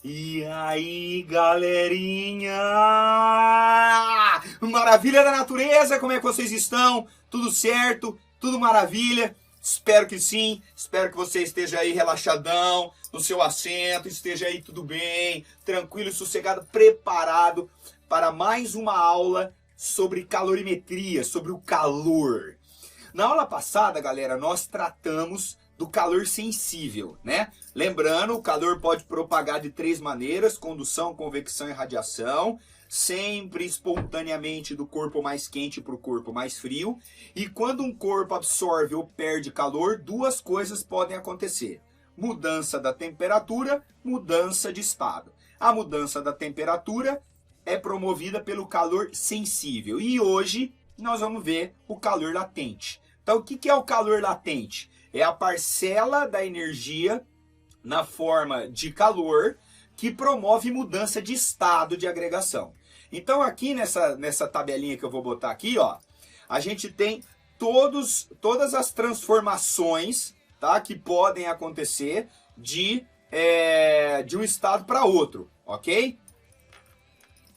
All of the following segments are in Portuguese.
E aí, galerinha? Maravilha da natureza, como é que vocês estão? Tudo certo? Tudo maravilha? Espero que sim, espero que você esteja aí relaxadão, no seu assento, esteja aí tudo bem, tranquilo, sossegado, preparado para mais uma aula sobre calorimetria, sobre o calor. Na aula passada, galera, nós tratamos do calor sensível, né? Lembrando, o calor pode propagar de 3 maneiras: condução, convecção e radiação, sempre espontaneamente do corpo mais quente para o corpo mais frio. E quando um corpo absorve ou perde calor, 2 coisas podem acontecer: mudança da temperatura, mudança de estado. A mudança da temperatura é promovida pelo calor sensível. E hoje nós vamos ver o calor latente. Então, o que é o calor latente? É a parcela da energia na forma de calor que promove mudança de estado de agregação. Então, aqui nessa tabelinha que eu vou botar aqui, ó, a gente tem todas as transformações, tá, que podem acontecer de um estado para outro, ok?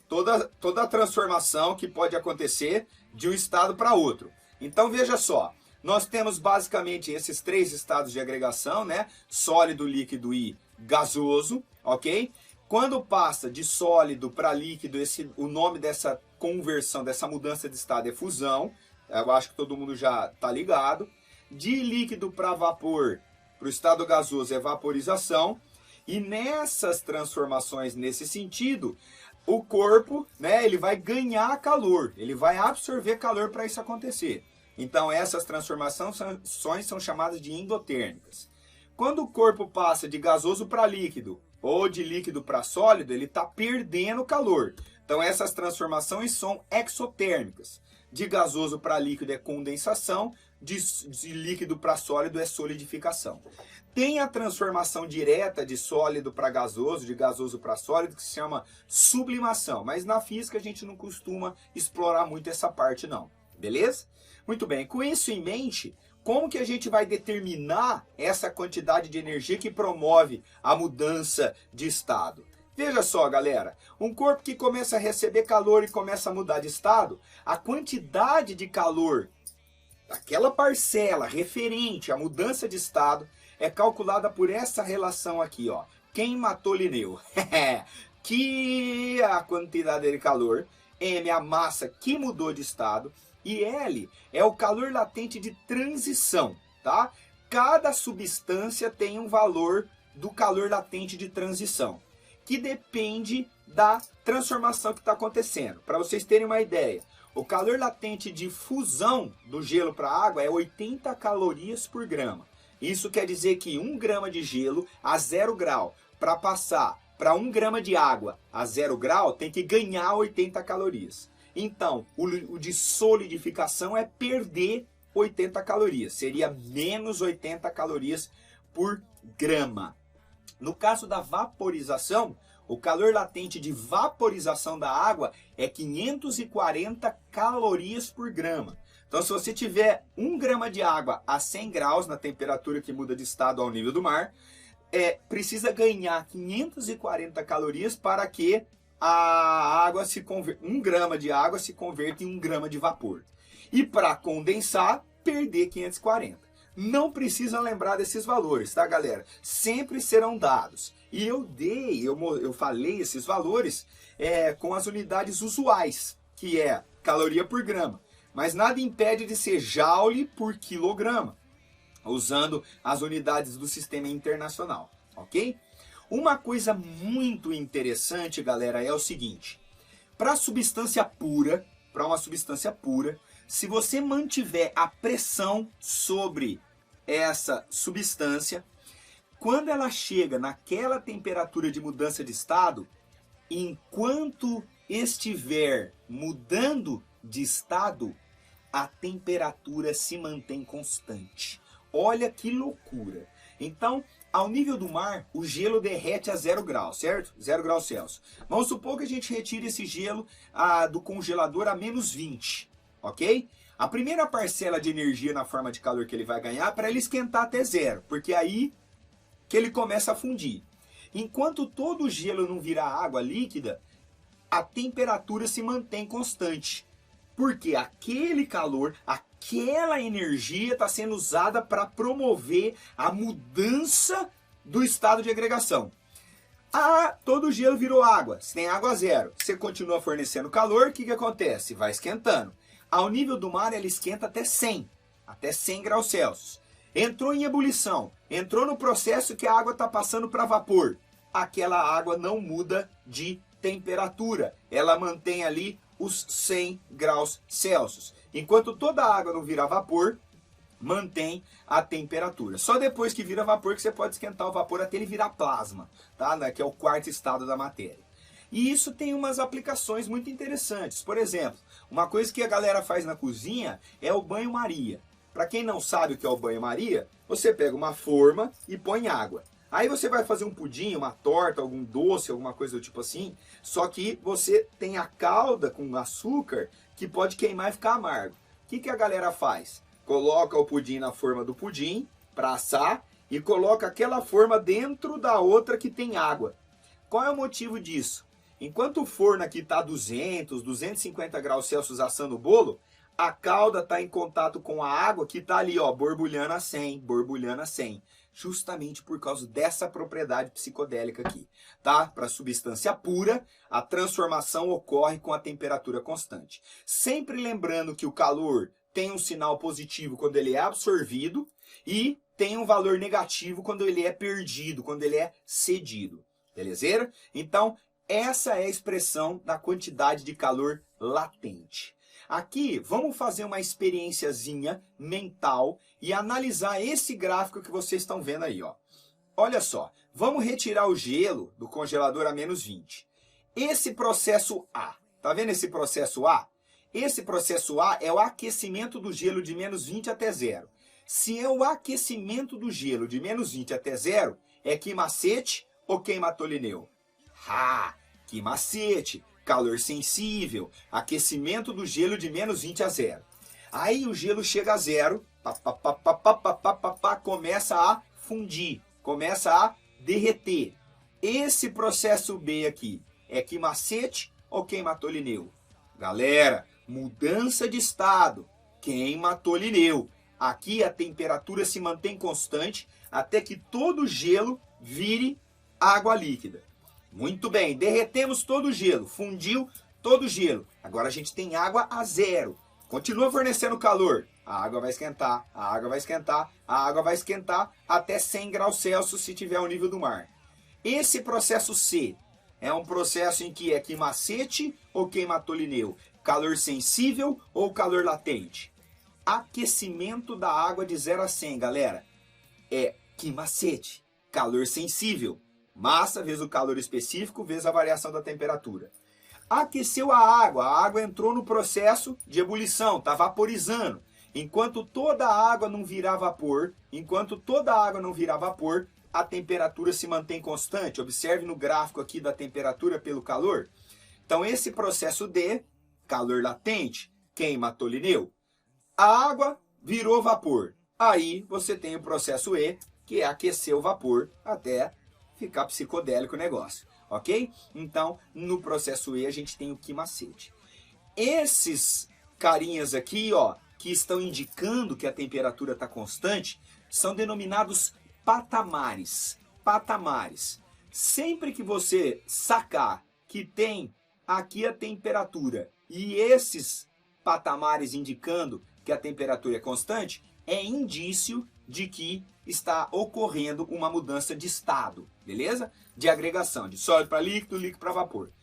Toda a transformação que pode acontecer de um estado para outro. Então, veja só, nós temos basicamente esses 3 estados de agregação, né? Sólido, líquido e gasoso, ok? Quando passa de sólido para líquido, o nome dessa conversão, dessa mudança de estado é fusão. Eu acho que todo mundo já está ligado. De líquido para vapor, para o estado gasoso, é vaporização. E nessas transformações, nesse sentido, o corpo, né, ele vai ganhar calor, ele vai absorver calor para isso acontecer. Então, essas transformações são chamadas de endotérmicas. Quando o corpo passa de gasoso para líquido ou de líquido para sólido, ele está perdendo calor. Então, essas transformações são exotérmicas. De gasoso para líquido é condensação, de líquido para sólido é solidificação. Tem a transformação direta de sólido para gasoso, de gasoso para sólido, que se chama sublimação. Mas na física a gente não costuma explorar muito essa parte não, beleza? Muito bem, com isso em mente, como que a gente vai determinar essa quantidade de energia que promove a mudança de estado? Veja só, galera, um corpo que começa a receber calor e começa a mudar de estado, a quantidade de calor, aquela parcela referente à mudança de estado, é calculada por essa relação aqui, ó. Quem matou Linneu? Que a quantidade de calor, M a massa que mudou de estado, e L é o calor latente de transição, tá? Cada substância tem um valor do calor latente de transição, que depende da transformação que está acontecendo. Para vocês terem uma ideia, o calor latente de fusão do gelo para a água é 80 calorias por grama. Isso quer dizer que 1 grama de gelo a 0 grau, para passar para 1 grama de água a 0 grau, tem que ganhar 80 calorias. Então, o de solidificação é perder 80 calorias. Seria menos 80 calorias por grama. No caso da vaporização, o calor latente de vaporização da água é 540 calorias por grama. Então, se você tiver 1 grama de água a 100 graus, na temperatura que muda de estado ao nível do mar, precisa ganhar 540 calorias para que a água 1 grama de água se converta em 1 grama de vapor. E para condensar, perder 540. Não precisa lembrar desses valores, tá, galera? Sempre serão dados. E eu falei esses valores com as unidades usuais, que é caloria por grama. Mas nada impede de ser joule por quilograma, usando as unidades do sistema internacional, ok? Uma coisa muito interessante, galera, é o seguinte: para uma substância pura, se você mantiver a pressão sobre essa substância, quando ela chega naquela temperatura de mudança de estado, enquanto estiver mudando de estado, a temperatura se mantém constante. Olha que loucura! Então, ao nível do mar, o gelo derrete a 0 graus, certo? 0 graus Celsius. Vamos supor que a gente retire esse gelo do congelador a menos 20, ok? A primeira parcela de energia na forma de calor que ele vai ganhar é para ele esquentar até 0, porque aí que ele começa a fundir. Enquanto todo o gelo não virar água líquida, a temperatura se mantém constante. Porque aquele calor, aquela energia está sendo usada para promover a mudança do estado de agregação. Todo o gelo virou água. Se tem água zero, você continua fornecendo calor, o que acontece? Vai esquentando. Ao nível do mar, ela esquenta até 100 graus Celsius. Entrou em ebulição, entrou no processo que a água está passando para vapor. Aquela água não muda de temperatura. Ela mantém ali os 100 graus Celsius. Enquanto toda a água não virar vapor, mantém a temperatura. Só depois que vira vapor que você pode esquentar o vapor até ele virar plasma, tá? Que é o quarto estado da matéria. E isso tem umas aplicações muito interessantes. Por exemplo, uma coisa que a galera faz na cozinha é o banho-maria. Para quem não sabe o que é o banho-maria, você pega uma forma e põe água. Aí você vai fazer um pudim, uma torta, algum doce, alguma coisa do tipo assim, só que você tem a calda com açúcar que pode queimar e ficar amargo. O que a galera faz? Coloca o pudim na forma do pudim para assar e coloca aquela forma dentro da outra que tem água. Qual é o motivo disso? Enquanto o forno aqui está a 200, 250 graus Celsius assando o bolo, a calda está em contato com a água que está ali, ó, borbulhando a 100, borbulhando a 100. Justamente por causa dessa propriedade psicodélica aqui, tá? Para substância pura, a transformação ocorre com a temperatura constante. Sempre lembrando que o calor tem um sinal positivo quando ele é absorvido e tem um valor negativo quando ele é perdido, quando ele é cedido. Beleza? Então, essa é a expressão da quantidade de calor latente. Aqui, vamos fazer uma experiênciazinha mental e analisar esse gráfico que vocês estão vendo aí, ó. Olha só, vamos retirar o gelo do congelador a menos 20. Esse processo A, tá vendo esse processo A? Esse processo A é o aquecimento do gelo de menos 20 até zero. Se é o aquecimento do gelo de menos 20 até zero, é quimacete ou queimatolineu? Quimacete. Calor sensível, aquecimento do gelo de menos 20 a zero. Aí o gelo chega a zero, começa a fundir, começa a derreter. Esse processo B aqui é quimacete ou queimatolineu? Galera, mudança de estado, queimatolineu. Aqui a temperatura se mantém constante até que todo o gelo vire água líquida. Muito bem, derretemos todo o gelo, fundiu todo o gelo. Agora a gente tem água a zero. Continua fornecendo calor. A água vai esquentar, a água vai esquentar, a água vai esquentar até 100 graus Celsius se tiver o nível do mar. Esse processo C é um processo em que é quimacete ou queimatolineu? Calor sensível ou calor latente? Aquecimento da água de 0 a 100, galera. É quimacete, calor sensível. Massa vezes o calor específico vezes a variação da temperatura. Aqueceu a água entrou no processo de ebulição, está vaporizando. Enquanto toda a água não virar vapor, a temperatura se mantém constante. Observe no gráfico aqui da temperatura pelo calor. Então esse processo D, calor latente, queimatolineu. A água virou vapor. Aí você tem o processo E, que é aquecer o vapor até ficar psicodélico o negócio, ok? Então, no processo E, a gente tem o quimacete. Esses carinhas aqui, ó, que estão indicando que a temperatura está constante, são denominados patamares. Patamares. Sempre que você sacar que tem aqui a temperatura e esses patamares indicando que a temperatura é constante, é indício de que está ocorrendo uma mudança de estado, beleza? De agregação, de sólido para líquido, líquido para vapor.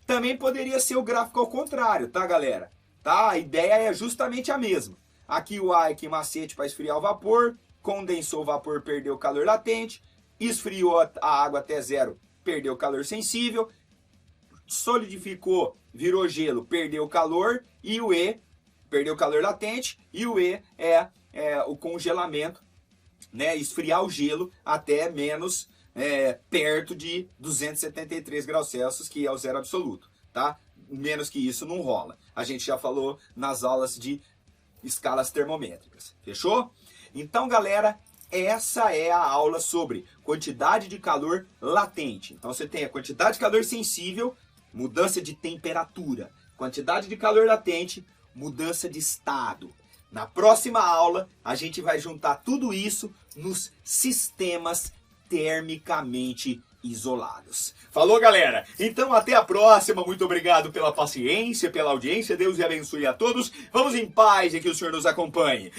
Também poderia ser o gráfico ao contrário, tá, galera? Tá? A ideia é justamente a mesma. Aqui o A é quimacete para esfriar o vapor, condensou o vapor, perdeu o calor latente, esfriou a água até zero, perdeu o calor sensível, solidificou, virou gelo, perdeu o calor, e o E, perdeu o calor latente, e o E é o congelamento, né, esfriar o gelo até menos perto de 273 graus Celsius, que é o zero absoluto, tá? Menos que isso não rola. A gente já falou nas aulas de escalas termométricas, fechou? Então, galera, essa é a aula sobre quantidade de calor latente. Então você tem a quantidade de calor sensível, mudança de temperatura. Quantidade de calor latente, mudança de estado. Na próxima aula, a gente vai juntar tudo isso nos sistemas termicamente isolados. Falou, galera? Então até a próxima. Muito obrigado pela paciência, pela audiência. Deus abençoe a todos. Vamos em paz e que o Senhor nos acompanhe.